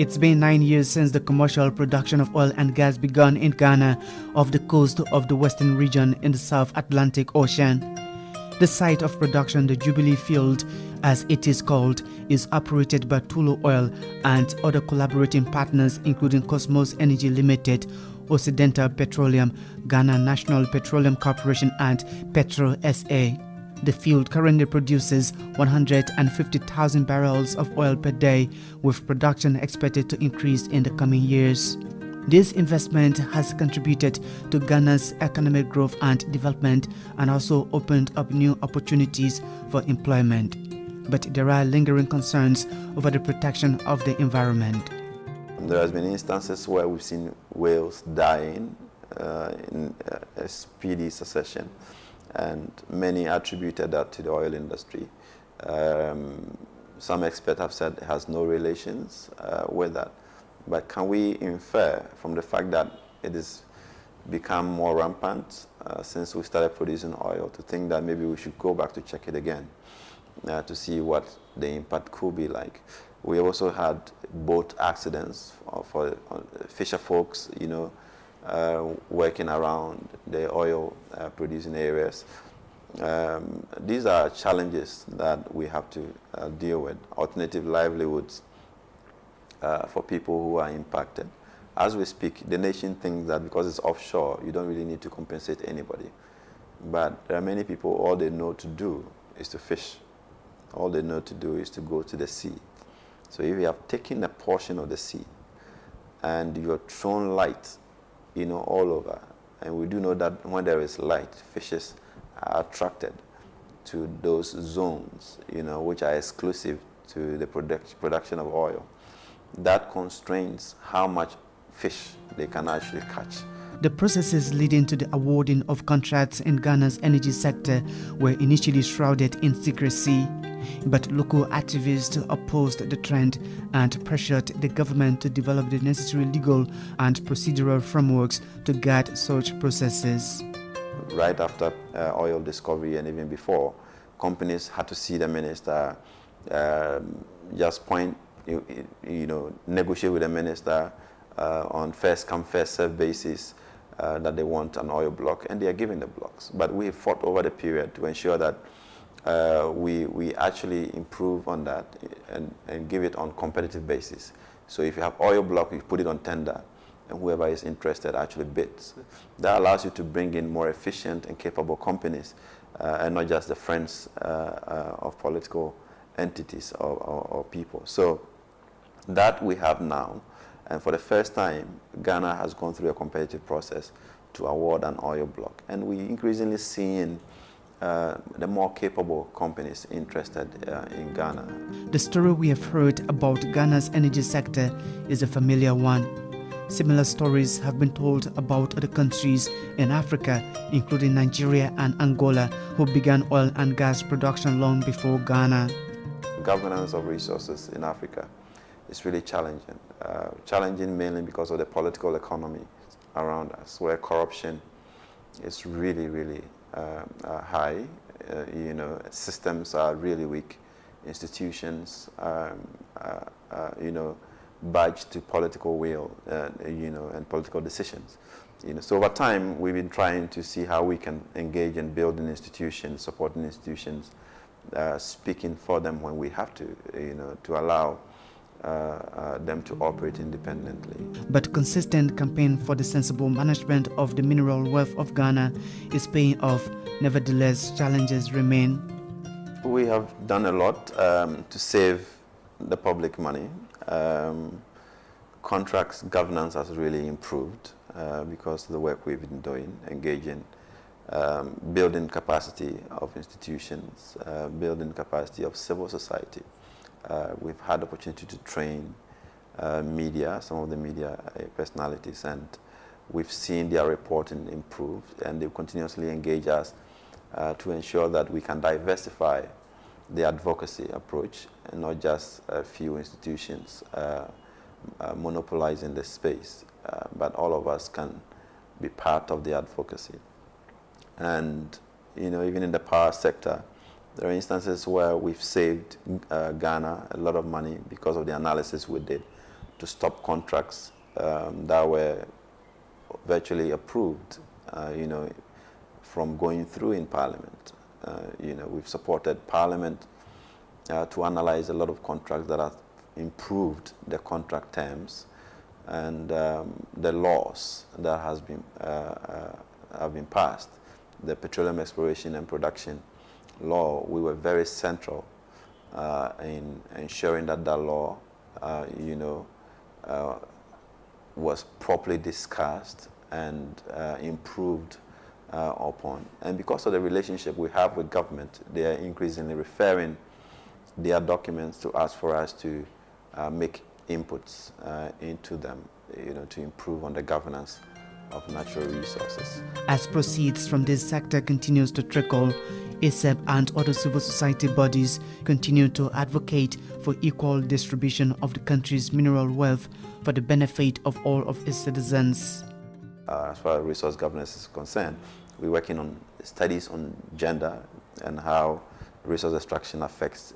It's been 9 years since the commercial production of oil and gas began in Ghana off the coast of the western region in the South Atlantic Ocean. The site of production, the Jubilee Field, as it is called, is operated by Tullow Oil and other collaborating partners including Cosmos Energy Limited, Occidental Petroleum, Ghana National Petroleum Corporation and Petro SA. The field currently produces 150,000 barrels of oil per day, with production expected to increase in the coming years. This investment has contributed to Ghana's economic growth and development and also opened up new opportunities for employment. But there are lingering concerns over the protection of the environment. There has been instances where we've seen whales dying in a speedy succession, and many attributed that to the oil industry. Some experts have said it has no relations with that. But can we infer from the fact that it has become more rampant since we started producing oil to think that maybe we should go back to check it again to see what the impact could be like? We also had boat accidents for fisher folks, working around the oil producing areas. These are challenges that we have to deal with. Alternative livelihoods for people who are impacted. As we speak, the nation thinks that because it's offshore, you don't really need to compensate anybody. But there are many people, all they know to do is to fish. All they know to do is to go to the sea. So if you have taken a portion of the sea and you're thrown light, all over, and we do know that when there is light, fishes are attracted to those zones, which are exclusive to the production of oil. That constrains how much fish they can actually catch. The processes leading to the awarding of contracts in Ghana's energy sector were initially shrouded in secrecy, but local activists opposed the trend and pressured the government to develop the necessary legal and procedural frameworks to guide such processes. Right after oil discovery and even before, companies had to see the minister, just point, negotiate with the minister on first come, first serve basis that they want an oil block, and they are given the blocks. But we fought over the period to ensure that we actually improve on that and give it on competitive basis. So if you have oil block, you put it on tender, and whoever is interested actually bids. That allows you to bring in more efficient and capable companies, and not just the friends of political entities or people. So that we have now, and for the first time, Ghana has gone through a competitive process to award an oil block, and we increasingly seeing the more capable companies interested in Ghana. The story we have heard about Ghana's energy sector is a familiar one. Similar stories have been told about other countries in Africa, including Nigeria and Angola, who began oil and gas production long before Ghana. Governance of resources in Africa is really challenging. Challenging mainly because of the political economy around us, where corruption is really, really high. Systems are really weak. Institutions, badged to political will, and political decisions. So over time, we've been trying to see how we can engage in building institutions, supporting institutions, speaking for them when we have to allow them to operate independently. But consistent campaign for the sensible management of the mineral wealth of Ghana is paying off. Nevertheless, challenges remain. We have done a lot to save the public money. Contracts governance has really improved because of the work we've been doing, engaging, building capacity of institutions, building capacity of civil society. We've had the opportunity to train media, some of the media personalities, and we've seen their reporting improve, and they continuously engage us to ensure that we can diversify the advocacy approach and not just a few institutions monopolizing the space, but all of us can be part of the advocacy. And even in the power sector, there are instances where we've saved Ghana a lot of money because of the analysis we did to stop contracts that were virtually approved, from going through in Parliament. We've supported Parliament to analyze a lot of contracts that have improved the contract terms and the laws that have been passed. The Petroleum Exploration and Production Law, we were very central in ensuring that that law, was properly discussed and improved upon. And because of the relationship we have with government, they are increasingly referring their documents to us for us to make inputs into them, to improve on the governance of natural resources. As proceeds from this sector continues to trickle, ACEP and other civil society bodies continue to advocate for equal distribution of the country's mineral wealth for the benefit of all of its citizens. As far as resource governance is concerned, we're working on studies on gender and how resource extraction affects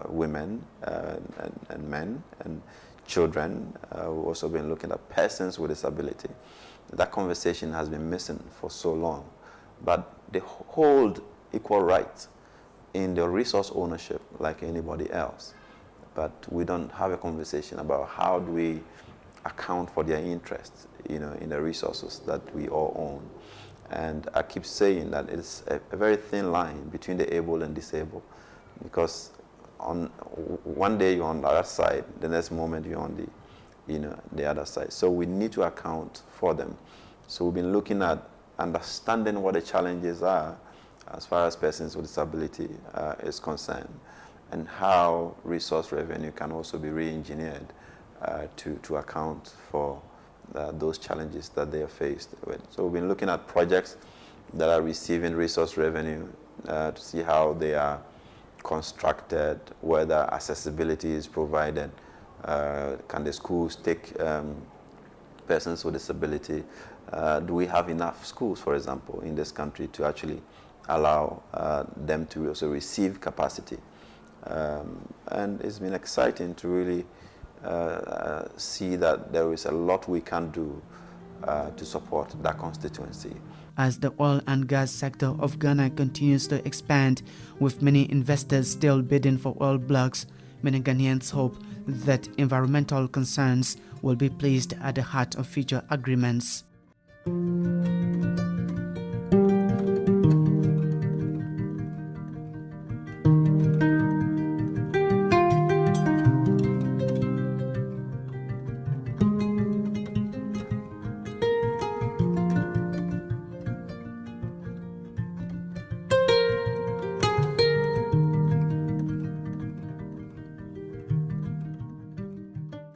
women and men and children. We've also been looking at persons with disability. That conversation has been missing for so long, but they hold equal rights in their resource ownership like anybody else. But we don't have a conversation about how do we account for their interests, in the resources that we all own. And I keep saying that it's a very thin line between the able and disabled, because on one day you're on the other side, the next moment you're on the other side. So we need to account for them. So we've been looking at understanding what the challenges are as far as persons with disability is concerned, and how resource revenue can also be re-engineered to account for those challenges that they are faced with. So we've been looking at projects that are receiving resource revenue to see how they are constructed, whether accessibility is provided, can the schools take persons with disability, do we have enough schools, for example, in this country to actually allow them to also receive capacity. And it's been exciting to really see that there is a lot we can do to support that constituency. As the oil and gas sector of Ghana continues to expand, with many investors still bidding for oil blocks, many Ghanaians hope that environmental concerns will be placed at the heart of future agreements.